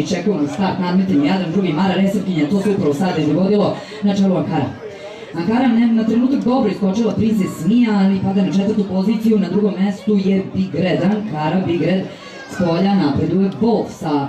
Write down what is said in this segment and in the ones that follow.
Čekamo start nadmetanja Jadran, drugi Mara Resavkinja, to se upravo sada izvodilo na čelu Ankara. Ankara na trenutak dobro iskočila Princess Mia, ali pada na četvrtu poziciju, na drugom mestu je Big Red. Ankara, Big Red s polja napreduje Wolf sa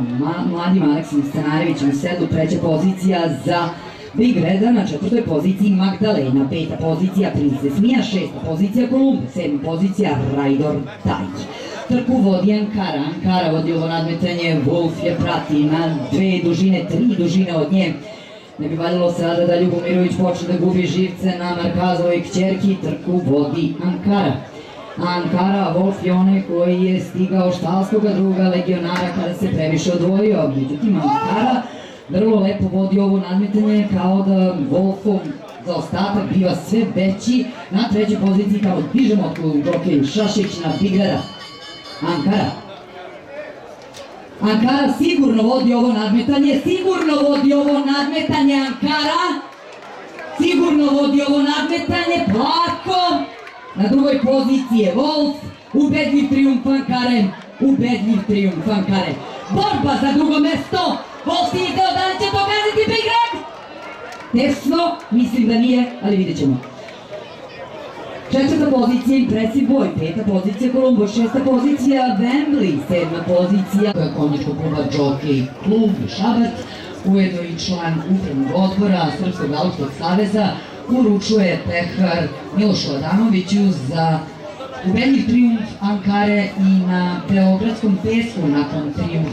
mladim Aleksom Stanarevićem u sedlu, treća pozicija za Big Reda, na četvrtoj poziciji Magdalena, peta pozicija Princess Mia, šesta pozicija Kolumba, sedma pozicija Rajdor Tajić. Trku vodi Ankara, Ankara vodi ovo nadmetanje, Wolf je prati na dve dužine, tri dužine od nje. Ne bi valjalo sada da Ljubomirović počne da gubi živce na Markazovoj kćerki, trku vodi Ankara. Ankara, Wolf je onaj koji je stigao štalskoga druga legionara kada se previše odvojio, međutim Ankara vrlo lepo vodi ovo nadmetanje kao da Wolfov zaostatak biva sve veći. Na trećoj poziciji kao dižemo od Đokej Šašić na Big Reda. Ankara sigurno vodi ovo nadmetanje, Ankara sigurno vodi ovo nadmetanje, plako. Na drugoj poziciji je Wolf, ubedljiv trijumf Ankare, borba za drugo mesto, Wolf si izdeo, da li će to gaziti Big Red? Tesno, mislim da nije, ali vidjet ćemo. Četvrta pozicija Impressive Boy, peta pozicija Kolumbo, šesta pozicija Wembley, sedma pozicija konjičkog kluba Jockey klub Šabac, ujedno i član upravnog odbora Srpskog alpskog saveza, uručuje pehar Milošu Adanoviću za ubedljiv trijumf Ankare i na beogradskom pesku nakon trijumfa.